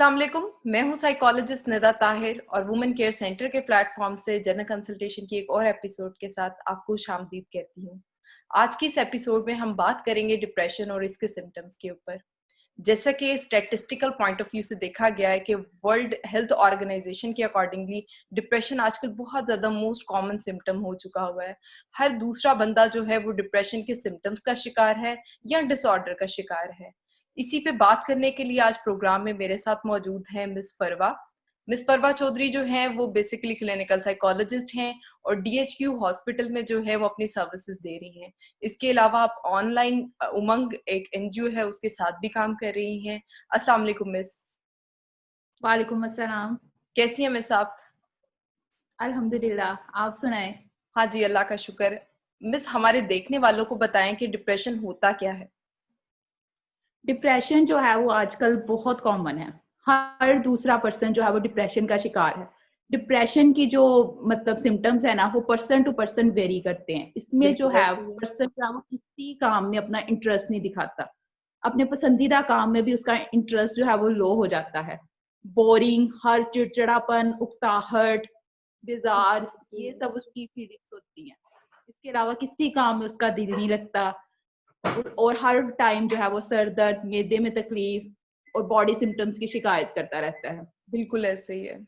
अस्सलाम वालेकुम। मैं हूं साइकोलॉजिस्ट निदा ताहिर और वुमेन केयर सेंटर के प्लेटफॉर्म से जनरल कंसल्टेशन की एक और एपिसोड के साथ आपको शामदीद कहती हूं। आज की इस एपिसोड में हम बात करेंगे डिप्रेशन और इसके सिम्टम्स के ऊपर। जैसा कि स्टैटिस्टिकल पॉइंट ऑफ व्यू से देखा गया है कि वर्ल्ड हेल्थ ऑर्गेनाइजेशन के अकॉर्डिंगली डिप्रेशन आजकल बहुत ज़्यादा मोस्ट कॉमन सिम्टम हो चुका हुआ है। हर दूसरा बंदा जो है वो डिप्रेशन के सिम्टम्स का शिकार है या डिसऑर्डर का शिकार है। इसी पे बात करने के लिए आज प्रोग्राम में मेरे साथ मौजूद हैं मिस परवा। मिस परवा चौधरी जो हैं वो बेसिकली क्लिनिकल साइकोलॉजिस्ट हैं और डीएचक्यू हॉस्पिटल में जो है वो अपनी सर्विसेज दे रही हैं। इसके अलावा आप ऑनलाइन उमंग एक एनजीओ है उसके साथ भी काम कर रही हैं। अस्सलाम वालेकुम मिस। वालेकुम अस्सलाम। कैसी हैं मिस आप? अल्हम्दुलिल्लाह, आप सुनाएं। हाँ जी, अल्लाह का शुक्र। मिस हमारे देखने वालों को बताएं कि डिप्रेशन होता क्या है। डिप्रेशन जो है वो आजकल बहुत कॉमन है। हर दूसरा पर्सन जो है वो डिप्रेशन का शिकार है। डिप्रेशन की जो मतलब सिम्टम्स है ना, वो पर्सन टू पर्सन वेरी करते हैं। इसमें जो बिल्कुल है ऐसे ही है। पर्सन जो है वो किसी काम में अपना इंटरेस्ट नहीं दिखाता। अपने पसंदीदा काम में भी उसका इंटरेस्ट जो है वो लो हो जाता है। बोरिंग, हर चिड़चिड़ापन, उकताहट, बेजार, ये सब उसकी फीलिंग्स होती हैं। इसके अलावा किसी काम में उसका दिल नहीं लगता और हर टाइम जो है वो सर दर्द, मैदे में तकलीफ और बॉडी सिम्टम्स की शिकायत करता रहता है। बिल्कुल ऐसे ही है।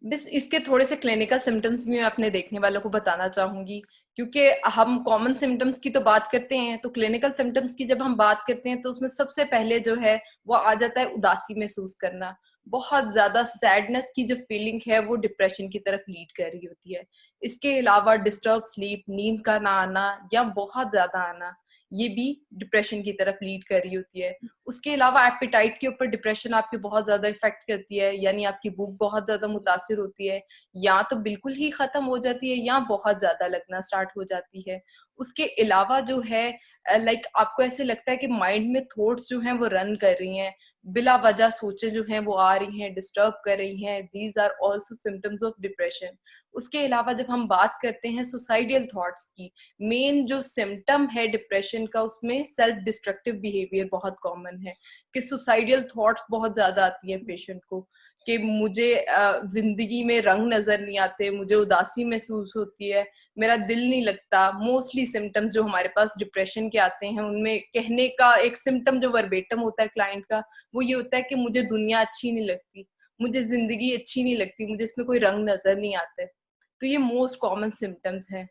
बस इसके थोड़े से क्लिनिकल सिम्टम्स भी मैं अपने देखने वालों को बताना चाहूंगी, क्योंकि हम कॉमन सिम्टम्स की तो बात करते हैं, तो क्लिनिकल सिम्टम्स की जब हम बात करते हैं तो उसमें सबसे पहले जो है वो आ जाता है उदासी महसूस करना। बहुत ज्यादा सैडनेस की जो फीलिंग है वो डिप्रेशन की तरफ लीड कर रही होती है। इसके अलावा डिस्टर्ब स्लीप, नींद का ना आना या बहुत ज्यादा आना, ये भी डिप्रेशन की तरफ लीड कर रही होती है। उसके अलावा एपिटाइट के ऊपर डिप्रेशन आपके बहुत ज्यादा इफेक्ट करती है, यानी आपकी भूख बहुत ज्यादा मुतासिर होती है, या तो बिल्कुल ही खत्म हो जाती है या बहुत ज्यादा लगना स्टार्ट हो जाती है। उसके अलावा जो है लाइक आपको ऐसे लगता है कि माइंड में थॉट्स जो हैं वो रन कर रही हैं, बिला वजह सोचे जो हैं वो आ रही हैं, डिस्टर्ब कर रही हैं। These are also symptoms of depression. उसके अलावा जब हम बात करते हैं सुसाइडियल थॉट्स की, मेन जो सिम्टम है डिप्रेशन का उसमें सेल्फ डिस्ट्रक्टिव बिहेवियर बहुत कॉमन है, कि सुसाइडियल थॉट्स बहुत ज्यादा आती हैं पेशेंट को, कि मुझे जिंदगी में रंग नजर नहीं आते, मुझे उदासी महसूस होती है, मेरा दिल नहीं लगता। मोस्टली सिम्टम्स जो हमारे पास डिप्रेशन के आते हैं उनमें कहने का एक सिम्टम जो वर्बेटम होता है क्लाइंट का, वो ये होता है कि मुझे दुनिया अच्छी नहीं लगती, मुझे जिंदगी अच्छी नहीं लगती, मुझे इसमें कोई रंग नजर नहीं आते। तो ये मोस्ट कॉमन सिम्टम्स हैं।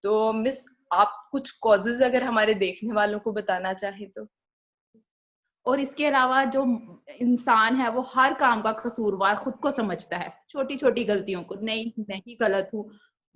तो मिस, आप कुछ कॉजेज अगर हमारे देखने वालों को बताना चाहे तो। और इसके अलावा जो इंसान है वो हर काम का कसूरवार खुद को समझता है, छोटी छोटी गलतियों को। नहीं, मैं ही गलत हूँ,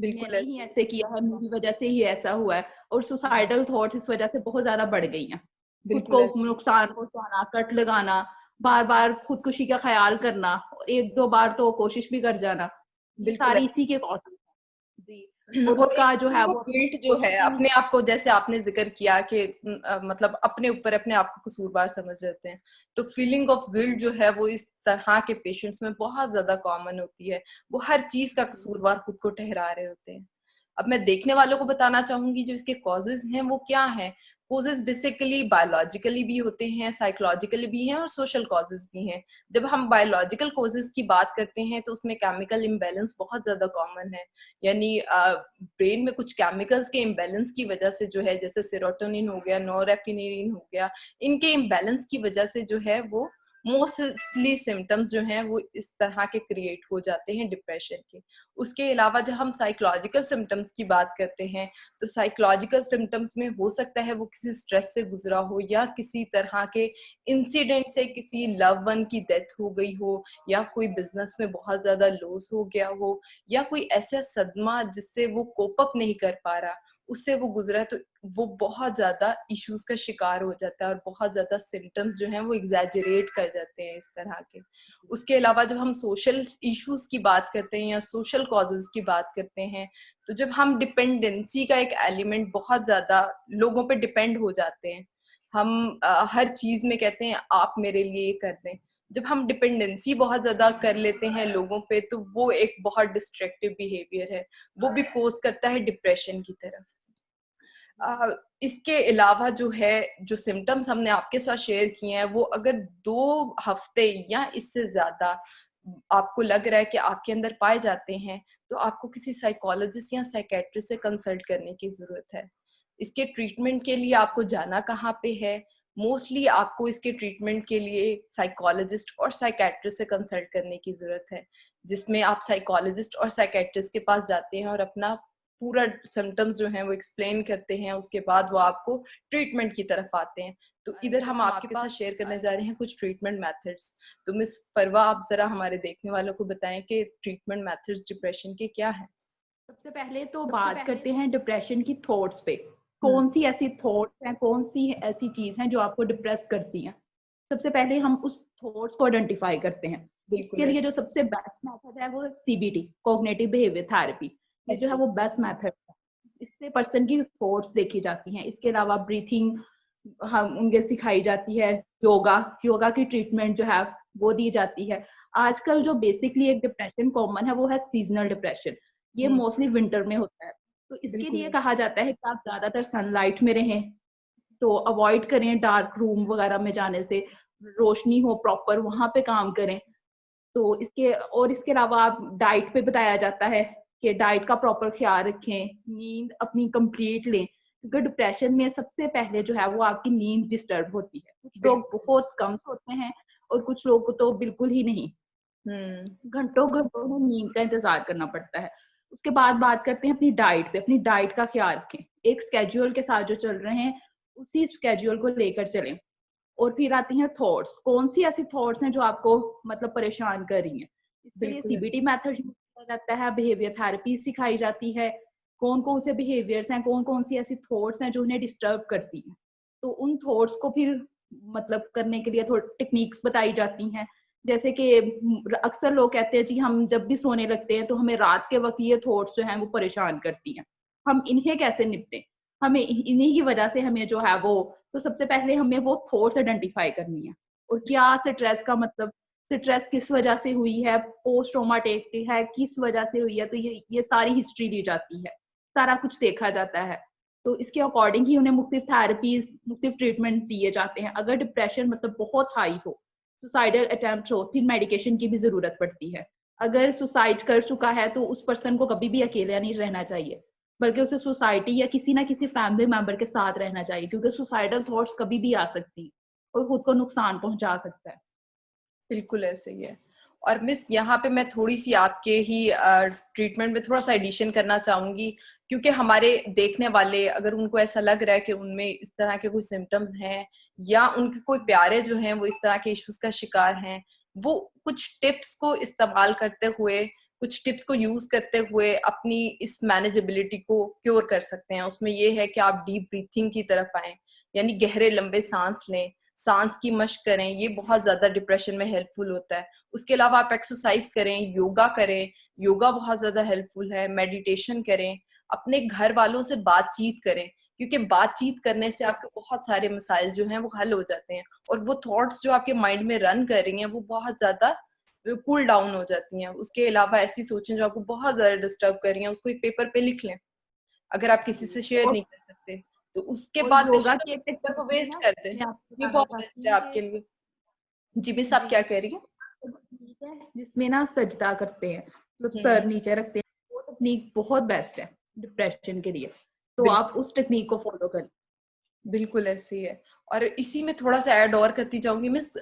बिल्कुल मैंने ही ऐसे। ऐसे किया है, मेरी वजह से ही ऐसा हुआ है। और सुसाइडल थॉट्स इस वजह से बहुत ज्यादा बढ़ गई हैं। खुद बिल्कुल को ऐसे। नुकसान पहुंचाना, कट लगाना, बार बार खुदकुशी का ख्याल करना और एक दो बार तो कोशिश भी कर जाना, ये बिल्कुल सारी ऐसे। इसी के कॉजेज हैं जी। और और एक उसका जो है फीलिंग ऑफ वो गिल्ट जो है क्वेश्चनिंग। अपने आप को, जैसे आपने जिक्र किया कि मतलब अपने ऊपर अपने आप को कसूरवार समझ लेते हैं, तो फीलिंग ऑफ गिल्ट जो है वो इस तरह के पेशेंट्स में बहुत ज्यादा कॉमन होती है। वो हर चीज का कसूरवार खुद को ठहरा रहे होते हैं। अब मैं देखने वालों को बताना चाहूंगी जो इसके कॉजेज हैं वो क्या हैं। कॉजेज बेसिकली बायोलॉजिकली भी होते हैं, साइकोलॉजिकली भी हैं और सोशल कॉजेज भी हैं। जब हम बायोलॉजिकल कॉजेज की बात करते हैं तो उसमें केमिकल इम्बैलेंस बहुत ज्यादा कॉमन है, यानी ब्रेन में कुछ केमिकल्स के इम्बैलेंस की वजह से जो है, जैसे सेरोटोनिन हो गया, नोरेपिनेफ्रिन हो गया, इनके इम्बैलेंस की वजह से जो है वो मोस्टली सिम्टम्स जो हैं वो इस तरह के क्रिएट हो जाते हैं डिप्रेशन के। उसके अलावा जब हम साइकोलॉजिकल सिम्टम्स की बात करते हैं तो साइकोलॉजिकल सिम्टम्स में हो सकता है वो किसी स्ट्रेस से गुजरा हो, या किसी तरह के इंसिडेंट से किसी लव वन की डेथ हो गई हो, या कोई बिजनेस में बहुत ज्यादा लॉस हो गया हो, या कोई ऐसा सदमा जिससे वो कोप अप नहीं कर पा रहा, उससे वो गुजरा है, तो वो बहुत ज्यादा इश्यूज का शिकार हो जाता है और बहुत ज्यादा सिम्टम्स जो हैं वो एग्जैजरेट कर जाते हैं इस तरह के। उसके अलावा जब हम सोशल इश्यूज की बात करते हैं या सोशल कॉजेज की बात करते हैं, तो जब हम डिपेंडेंसी का एक एलिमेंट बहुत ज्यादा लोगों पे डिपेंड हो जाते हैं, हम हर चीज में कहते हैं आप मेरे लिए ये कर दें, जब हम डिपेंडेंसी बहुत ज्यादा कर लेते हैं लोगों पे तो वो एक बहुत डिस्ट्रक्टिव बिहेवियर है, वो भी कोज करता है डिप्रेशन की तरफ। इसके अलावा जो है, जो सिम्टम्स हमने आपके साथ शेयर किए हैं, वो अगर 2 हफ्ते या इससे ज़्यादा आपको लग रहा है कि आपके अंदर पाए जाते हैं, तो आपको किसी साइकोलॉजिस्ट या साइकियाट्रिस्ट से कंसल्ट करने की ज़रूरत है। इसके ट्रीटमेंट के लिए आपको जाना कहाँ पे है? मोस्टली आपको इसके ट्रीटमेंट के लिए साइकोलॉजिस्ट और साइकियाट्रिस्ट से कंसल्ट करने की ज़रूरत है, जिसमें आप साइकोलॉजिस्ट और साइकियाट्रिस्ट के पास जाते हैं और अपना पूरा सिम्पटम्स जो हैं वो एक्सप्लेन करते हैं, उसके बाद वो आपको ट्रीटमेंट की तरफ आते हैं। तो इधर हम आपके साथ शेयर करने जा रहे हैं कुछ ट्रीटमेंट मेथड्स। तो मिस फरवा, आप ज़रा हमारे देखने वालों को बताएँ कि ट्रीटमेंट मेथड्स डिप्रेशन के क्या हैं? सबसे पहले तो बात करते हैं डिप्रेशन की थॉट्स पे। हुँ, कौन सी ऐसी थॉट्स हैं, कौन सी ऐसी चीज़ हैं जो आपको डिप्रेस करती हैं? सबसे पहले हम उस थॉट्स को आइडेंटिफाई करते हैं। बिल्कुल इसके है। लिए जो सबसे बेस्ट मेथड है वो है सीबीटी, कॉग्निटिव बिहेवियर थेरेपी। ये जो है ऐसे वो बेस्ट मेथड है। इससे पर्सन की थॉट्स देखी जाती हैं। इसके अलावा ब्रीथिंग हम उनके सिखाई जाती है। योगा, योगा की ट्रीटमेंट जो है वो दी जाती है। आजकल जो बेसिकली एक डिप्रेशन कॉमन है वो है सीज़नल डिप्रेशन। ये हुँ, मोस्टली विंटर में होता है। तो इसके बिल्कुल लिए है। कहा जाता है कि आप ज़्यादातर सनलाइट में रहें, तो अवॉइड करें डार्क रूम वगैरह में जाने से, रोशनी हो प्रॉपर वहाँ पे काम करें। तो इसके अलावा आप डाइट पे बताया जाता है कि डाइट का प्रॉपर ख़्याल रखें, नींद अपनी कंप्लीट लें, क्योंकि डिप्रेशन में सबसे पहले जो है वो आपकी नींद डिस्टर्ब होती है। कुछ लोग बिल्कुल। बहुत कम सोते हैं और कुछ लोग को तो बिल्कुल ही नहीं। हुँ, घंटों-घंटों में नींद का इंतज़ार करना पड़ता है। उसके बाद बात करते हैं अपनी डाइट पे, अपनी डाइट का ख़्याल रखें। एक स्केड्यूल के साथ जो चल रहे हैं, उसी स्केड्यूल को लेकर चलें। और फिर आती हैं थॉट्स, कौन-सी ऐसी थॉट्स हैं जो आपको मतलब परेशान कर रही हैं? इसके लिए बिल्कुल है। सीबीटी मेथड यूज़ किया जाता है, बिहेवियर थेरेपी सिखाई जाती है। कौन-कौन से बिहेवियर्स हैं, कौन-कौन सी ऐसी थॉट्स हैं जो उन्हें डिस्टर्ब करती हैं। तो उन थॉट्स को फिर मतलब करने के लिए थोड़ी टेक्निक्स बताई जाती हैं। जैसे कि अक्सर लोग कहते हैं जी हम जब भी सोने लगते हैं तो हमें रात के वक़्त ये थॉट्स जो हैं वो परेशान करती हैं। हम इन्हें कैसे निपटें? हमें इन्हीं की वजह से हमें जो है वो तो सबसे पहले हमें वो थॉट्स आइडेंटिफाई करनी है और क्या स्ट्रेस का मतलब स्ट्रेस किस वजह से हुई है, पोस्ट ट्रॉमेटिक है, किस वजह से हुई है, तो ये सारी हिस्ट्री ली जाती है, सारा कुछ देखा जाता है। तो इसके अकॉर्डिंग ही उन्हें मुख्तलिफ थेरेपीज़, मुख्तलिफ ट्रीटमेंट दिए जाते हैं। अगर डिप्रेशन मतलब बहुत हाई हो, सुसाइडल अटेम्प्ट हो, फिर मेडिकेशन की भी ज़रूरत पड़ती है। अगर सुसाइड कर चुका है तो उस पर्सन को कभी भी अकेला नहीं रहना चाहिए, बल्कि उसे सोसाइटी या किसी ना किसी फैमिली मेंबर के साथ रहना चाहिए, क्योंकि सुसाइडल थॉट्स कभी भी आ सकती हैं और खुद को नुकसान पहुंचा सकता है। बिल्कुल ऐसे ही है। और मिस यहाँ पे मैं थोड़ी-सी आपके ही ट्रीटमेंट में थोड़ा-सा एडिशन करना चाहूँगी, क्योंकि हमारे देखने वाले अगर उनको ऐसा लग रहा है कि उनमें इस तरह के कोई सिम्पटम्स हैं या उनके कोई प्यारे जो हैं वो इस तरह के इश्यूज़ का शिकार हैं, वो कुछ टिप्स को इस्तेमाल करते हुए, कुछ टिप्स को यूज़ करते हुए अपनी इस मैनेजेबिलिटी को क्योर कर सकते हैं। उसमें ये है कि आप डीप ब्रीथिंग की तरफ आएँ, यानी गहरे लंबे साँस लें, साँस की मशक करें, ये बहुत ज़्यादा डिप्रेशन में हेल्पफुल होता है। उसके अलावा आप एक्सरसाइज़ करें, योगा करें, योगा बहुत ज़्यादा हेल्पफुल है, मेडिटेशन करें, अपने घर वालों से बातचीत करें, क्योंकि बातचीत करने से आपके बहुत सारे मसाइल जो हैं वो हल हो जाते हैं और वो थॉट्स जो आपके माइंड में रन कर रही हैं, वो बहुत ज़्यादा कूल डाउन हो जाती हैं। उसके अलावा ऐसी सोचें जो आपको बहुत ज़्यादा डिस्टर्ब कर रही हैं, उसको एक पेपर पे लिख लें, अगर आप किसी से शेयर और नहीं कर सकते। तो उसके और बाद योगा बेशक की उस एक पेपर टेक्निक को भी वेस्ट है, कर दें, मैं आपको ये बताना बहुत बेस्ट चाहती है हूँ आपके कि लिए। जी, मिस आप जी, क्या कह रही हैं? तो तकनीक है जिसमें ना सजदा करते हैं, मतलब हुँ, सर नीचे रखते हैं, वो तकनीक बहुत बेस्ट है डिप्रेशन के लिए। तो बिल्कुल। आप उस टेक्नीक को फॉलो करें। बिल्कुल ऐसे ही है। और इसी में थोड़ा-सा ऐड और करती जाऊँगी मिस,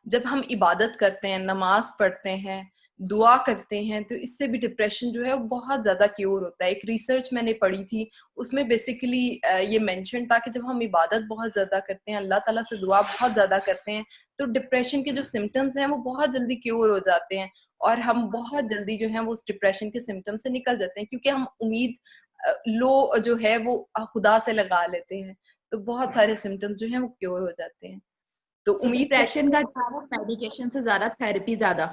जब हम इबादत करते हैं, नमाज़ पढ़ते हैं, दुआ करते हैं, तो इससे भी डिप्रेशन जो है वो बहुत ज़्यादा क्योर होता है। एक रिसर्च मैंने पढ़ी थी, उसमें बेसिकली ये मेंशन था कि जब हम इबादत बहुत ज़्यादा करते हैं, अल्लाह ताला से दुआ बहुत ज़्यादा करते हैं, तो डिप्रेशन के जो सिम्पटम्स हैं वो बहुत जल्दी क्योर हो जाते हैं और हम बहुत जल्दी जो है वो उस डिप्रेशन के सिम्पटम से निकल जाते हैं, क्योंकि हम उम्मीद लो जो है वो खुदा से लगा लेते हैं। तो बहुत सारे सिम्पटम्स जो हैं वो क्योर हो जाते हैं। तो तो उम्मीद डिप्रेशन करती का हूँ। जो है वो मेडिकेशन से ज़्यादा थेरेपी ज़्यादा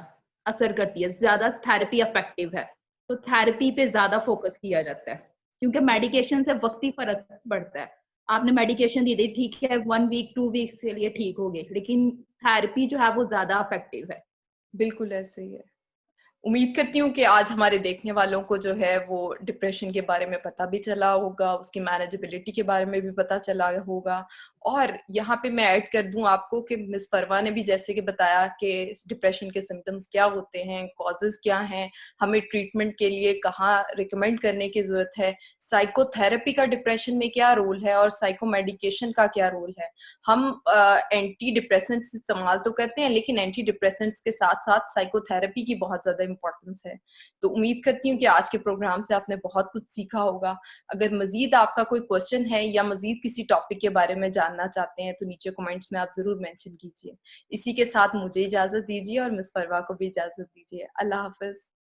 असर करती है, ज़्यादा थेरेपी इफेक्टिव है। तो थेरेपी पे ज़्यादा फोकस किया जाता है, क्योंकि मेडिकेशन से वक़्ती फ़र्क पड़ता है। आपने मेडिकेशन दी, ठीक है 1 वीक, 2 वीक्स के लिए ठीक हो गए, लेकिन थेरेपी जो है वो ज़्यादा इफेक्टिव है। बिल्कुल ऐसे ही है। उम्मीद करती हूँ कि आज हमारे देखने वालों को जो है वो डिप्रेशन के बारे में पता भी चला होगा, उसकी मैनेजेबिलिटी के बारे में भी पता चला होगा। और यहाँ पे मैं ऐड कर दूं आपको कि मिस परवा ने भी जैसे कि बताया कि डिप्रेशन के सिम्टम्स क्या होते हैं, कॉजेज क्या हैं, हमें ट्रीटमेंट के लिए कहाँ रिकमेंड करने की जरूरत है, साइकोथेरेपी का डिप्रेशन में क्या रोल है और साइको मेडिकेशन का क्या रोल है। हम एंटी डिप्रेसेंट्स इस्तेमाल तो करते हैं, लेकिन एंटी डिप्रेसेंट्स के साथ साथ साइकोथेरेपी की बहुत ज्यादा इंपॉर्टेंस है। तो उम्मीद करती हूँ कि आज के प्रोग्राम से आपने बहुत कुछ सीखा होगा। अगर मजीद आपका कोई क्वेश्चन है या मजीद किसी टॉपिक के बारे में जानना चाहते हैं तो नीचे कमेंट्स में आप जरूर मेंशन कीजिए। इसी के साथ मुझे इजाजत दीजिए और मिस परवा को भी इजाजत दीजिए। अल्लाह हाफिज।